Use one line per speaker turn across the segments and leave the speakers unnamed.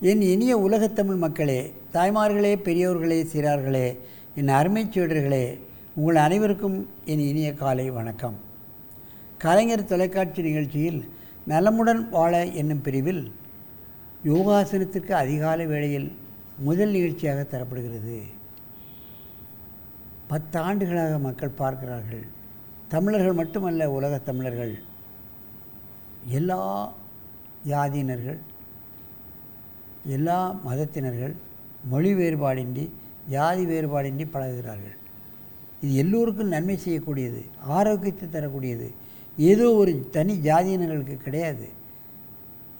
என் இனிய உலகத்தமிழ் மக்களே, தாய்மார்களே, பெரியோர்களே, சிறார்களே, என் அருமைச் சீடர்களே, உங்கள் அனைவருக்கும் என் இனிய காலை வணக்கம். கலைஞர் தொலைக்காட்சி நிகழ்ச்சியில் நலமுடன் வாழ என்னும் பிரிவில் யோகாசனத்திற்கு அதிகாலை வேளையில் முதல் நிகழ்ச்சியாக தரப்படுகிறது. 10 ஆண்டுகளாக மக்கள் பார்க்கிறார்கள். தமிழர்கள் மட்டுமல்ல, உலகத் தமிழர்கள், எல்லா ஜாதியினர்கள், எல்லா மதத்தினர்கள், மொழி வேறுபாடின்றி, ஜாதி வேறுபாடின்றி பழகுகிறார்கள். இது எல்லோருக்கும் நன்மை செய்யக்கூடியது, ஆரோக்கியத்தை தரக்கூடியது. ஏதோ ஒரு தனி ஜாதியினர்களுக்கு கிடையாது.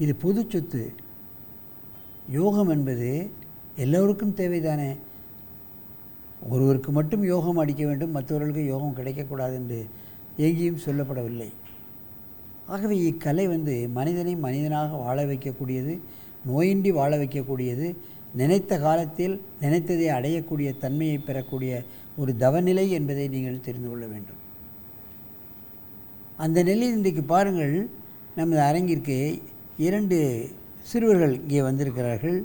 இது பொது சொத்து. யோகம் என்பது எல்லோருக்கும் தேவைதானே. ஒருவருக்கு மட்டும் யோகம் அடிக்க வேண்டும், மற்றவர்களுக்கு யோகம் கிடைக்கக்கூடாது என்று எங்கேயும் சொல்லப்படவில்லை. ஆகவே இக்கலை மனிதனை மனிதனாக வாழ வைக்கக்கூடியது, நோயின்றி வாழ வைக்கக்கூடியது, நினைத்த காலத்தில் நினைத்ததை அடையக்கூடிய தன்மையை பெறக்கூடிய ஒரு தவநிலை என்பதை நீங்கள் தெரிந்து கொள்ள வேண்டும். அந்த நிலையில் இன்றைக்கு பாருங்கள், நமது அரங்கிற்கு 2 சிறுவர்கள் இங்கே வந்திருக்கிறார்கள்.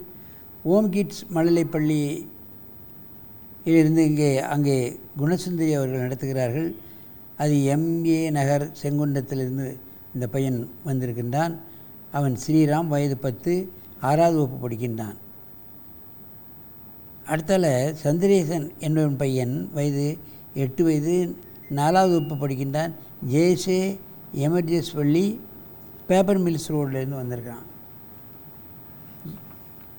ஓம் கிட்ஸ் மழலைப்பள்ளியிலிருந்து அங்கே குணசுந்தரி அவர்கள் நடத்துகிறார்கள். அது MA நகர் செங்குன்றத்திலிருந்து இந்த பையன் வந்திருக்கின்றான். அவன் ஸ்ரீராம், வயது 10, 6வது வகுப்பு படிக்கின்றான். அடுத்தால சந்திரேசன் என்பவன் பையன், வயது 8 வயது, 4வது வகுப்பு படிக்கின்றான். ஜேசே எமர்ஜென்ஸ் பள்ளி, பேப்பர் மில்ஸ் ரோட்லேருந்து வந்திருக்கான்.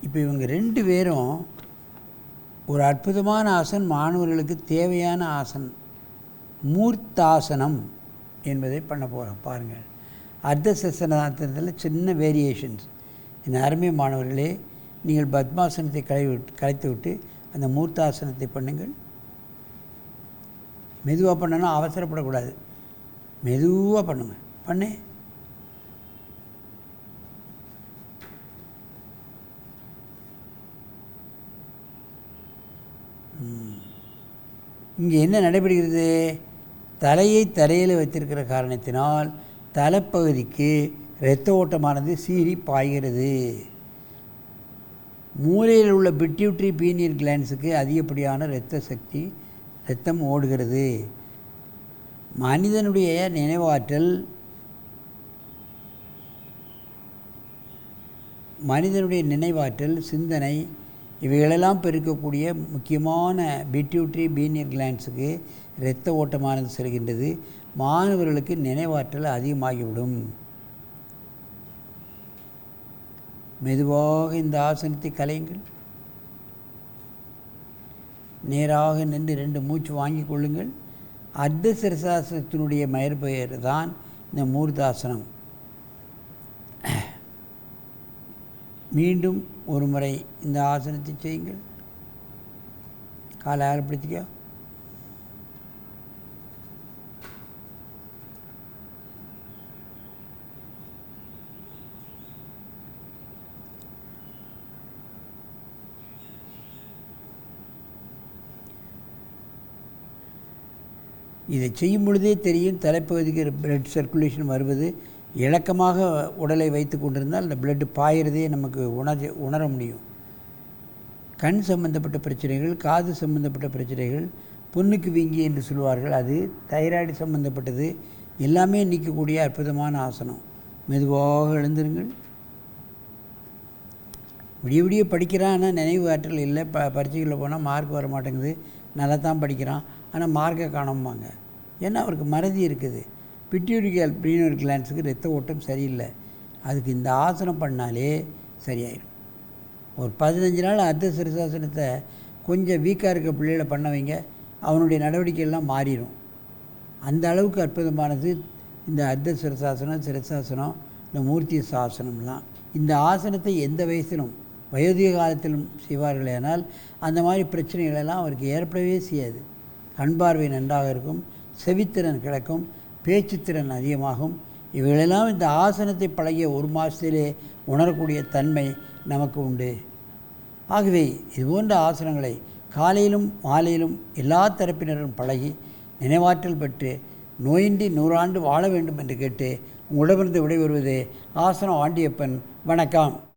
இப்போ இவங்க 2 பேரும் ஒரு அற்புதமான ஆசன், மாணவர்களுக்கு தேவையான ஆசன், மூர்த்தாசனம் என்பதை பண்ண போகிறோம். பாருங்கள், அர்த்த சசனாசனத்தில் சின்ன வேரியேஷன்ஸ். என் அருமை மாணவர்களே, நீங்கள் பத்மாசனத்தை கலைத்து விட்டு அந்த மூர்த்தாசனத்தை பண்ணுங்கள். மெதுவாக பண்ணணும், அவசரப்படக்கூடாது. மெதுவாக பண்ணுங்க. பண்ணு. இங்கே என்ன நடைபெறுகிறது? தலையை தரையில் வைத்திருக்கிற காரணத்தினால் தலைப்பகுதிக்கு இரத்த ஓட்டமானது சீறி பாய்கிறது. மூளையில் உள்ள பிட்யூட்ரி பீனியல் கிளான்ஸுக்கு அதிகப்படியான இரத்தம் ஓடுகிறது. மனிதனுடைய நினைவாற்றல், சிந்தனை, இவைகளெல்லாம் பெருக்கக்கூடிய முக்கியமான பிட்யூட்ரி பீனியல் கிளான்ஸுக்கு இரத்த ஓட்டமானது செல்கின்றது. மாணவர்களுக்கு நினைவாற்றல் அதிகமாகிவிடும். மெதுவாக இந்த ஆசனத்தை கலையுங்கள். நேராக நின்று 2 மூச்சு வாங்கி கொள்ளுங்கள். அர்த்த சிரசாசனத்தினுடைய மயற்பெயர் தான் இந்த மூர்த்தாசனம். மீண்டும் ஒரு முறை இந்த ஆசனத்தை செய்யுங்கள். காலை ஆரம்பித்துக்க. இதை செய்யும் பொழுதே தெரியும், தலைப்பகுதிக்கு பிளட் சர்க்குலேஷன் வருவது. இலக்கமாக உடலை வைத்து கொண்டிருந்தால் அந்த பிளட்டு பாயிறதே நமக்கு உணர முடியும். கண் சம்பந்தப்பட்ட பிரச்சனைகள், காது சம்பந்தப்பட்ட பிரச்சனைகள், புண்ணுக்கு வீங்கி என்று சொல்வார்கள், அது தைராய்டு சம்பந்தப்பட்டது, எல்லாமே நீக்கக்கூடிய அற்புதமான ஆசனம். மெதுவாக எழுந்திருங்கள். விடிய படிக்கிறான், ஆனால் நினைவு ஆற்றல் இல்லை. பரீட்சைகளில் போனால் மார்க் வர மாட்டேங்குது. நல்லா தான் படிக்கிறான், ஆனால் மார்க்கை காணோம்பாங்க. ஏன்னா அவருக்கு மறதி இருக்குது. பிட்யூட்ரி பீனியல் கிளான்ஸுக்கு இரத்த ஓட்டம் சரியில்லை. அதுக்கு இந்த ஆசனம் பண்ணாலே சரியாயிடும். ஒரு 15 நாள் அர்த்த சிரசாசனத்தை கொஞ்சம் வீக்காக இருக்க பிள்ளைகளை பண்ண வைங்க, அவனுடைய நடவடிக்கையெல்லாம் மாறிடும். அந்த அளவுக்கு அற்புதமானது இந்த அர்த்த சிரசாசனம், இந்த மூர்த்தி சாசனம்லாம். இந்த ஆசனத்தை எந்த வயசிலும், வயோதிக காலத்திலும் செய்வார்களே, ஆனால் அந்த மாதிரி பிரச்சனைகளெல்லாம் அவருக்கு ஏற்படவே செய்யாது. கண் பார்வை நன்றாக இருக்கும், செவித்திறன் கிடைக்கும், பேச்சுத்திறன் அதிகமாகும். இவைகளெல்லாம் இந்த ஆசனத்தை பழகிய 1 மாதத்திலே உணரக்கூடிய தன்மை நமக்கு உண்டு. ஆகவே இதுபோன்ற ஆசனங்களை காலையிலும் மாலையிலும் எல்லா தரப்பினரும் பழகி நினைவாற்றல் பெற்று நோயின்றி 100 ஆண்டு வாழ வேண்டும் என்று கேட்டு உங்களிடமிருந்து விடைபெறுவது ஆசனம் ஆண்டியப்பன். வணக்கம்.